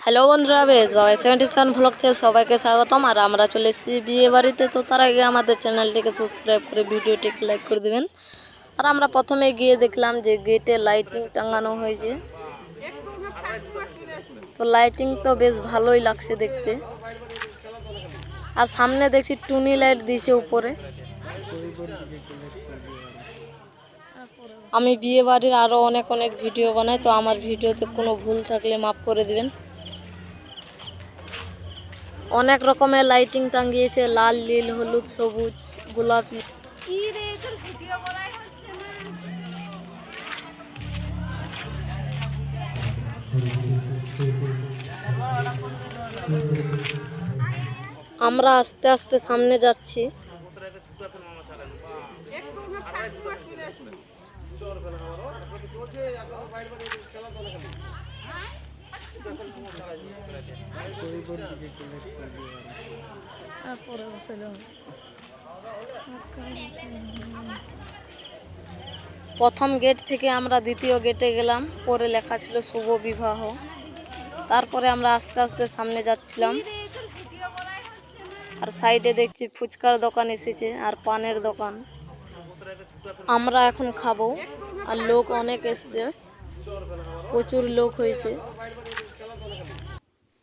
Hello বন্ধুরা, বেশ বাবাই 77 ভ্লগ থেকে সবাইকে স্বাগতম। আর আমরা চলে এসেছি বিয়ে বাড়িতে। তো তার আগে আমাদের চ্যানেলটিকে সাবস্ক্রাইব করে ভিডিওটিকে লাইক করে দিবেন। আর আমরা প্রথমে গিয়ে দেখলাম যে গেটে লাইটিং টাঙানো হয়েছে। তো লাইটিং তো বেশ ভালোই লাগছে দেখতে। আর সামনে দেখছি টুনি লাইট দিয়েছে উপরে। আমি বিয়ে বাড়ির আরও অনেক ভিডিও বানাই, তো আমার ভিডিওতে কোনো ভুল থাকলে মাফ করে দিবেন। অনেক রকমের লাইটিং টাঙ্গিয়েছে, লাল, নীল, হলুদ, সবুজ, গোলাপি। আমরা আস্তে আস্তে সামনে যাচ্ছি। প্রথম গেট থেকে আমরা দ্বিতীয় গেটে গেলাম। পরে লেখা ছিল শুভ বিবাহ। তারপরে আমরা আস্তে আস্তে সামনে যাচ্ছিলাম। আর সাইডে দেখছি ফুচকার দোকান এসেছে আর পানের দোকান। আমরা এখন খাবো। আর লোক অনেক এসছে, প্রচুর লোক হয়েছে।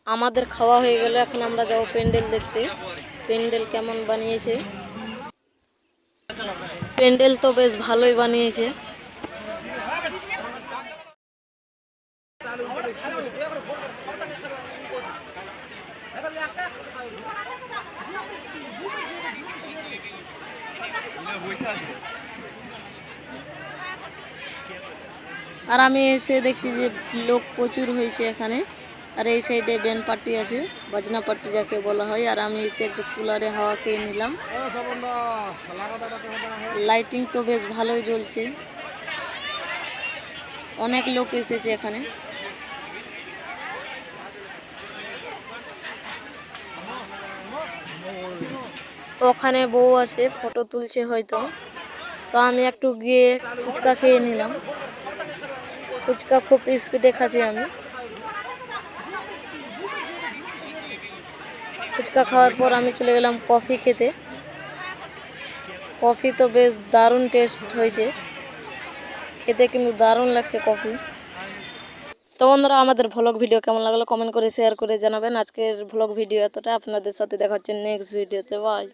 আমাদের খাওয়া হয়ে গেল, এখন আমরা যাবো প্যান্ডেল দেখতে। প্যান্ডেল কেমন বানিয়েছে। প্যান্ডেল তো বেশ ভালোই বানিয়েছে। আর আমি এসে দেখছি যে লোক প্রচুর হয়েছে এখানে। আর এই সাইডে ব্যান্ড পার্টি আছে, বাজনা পার্টি যাকে বলা হয়। আর আমি এসে একটু কুলারে হাওয়া খেয়ে নিলাম। লাইটিং তো বেশ ভালোই জ্বলছে, অনেক লোক এসেছে এখানে। ওখানে বউ আছে, ফটো তুলছে হয়তো। তো আমি একটু গিয়ে ফুচকা খেয়ে নিলাম। ফুচকা খুব স্পিডে খাচ্ছি আমি। ফুচকা খাওয়ার পর আমি চলে গেলাম কফি খেতে। কফি তো বেশ দারুণ টেস্ট হয়েছে, খেতে কিন্তু দারুণ লাগছে কফি। তো বন্ধুরা, আমাদের ভ্লগ ভিডিও কেমন লাগলো কমেন্ট করে শেয়ার করে জানাবেন। আজকের ভ্লগ ভিডিও এতটা, আপনাদের সাথে দেখা হচ্ছে নেক্সট ভিডিওতে। বাই।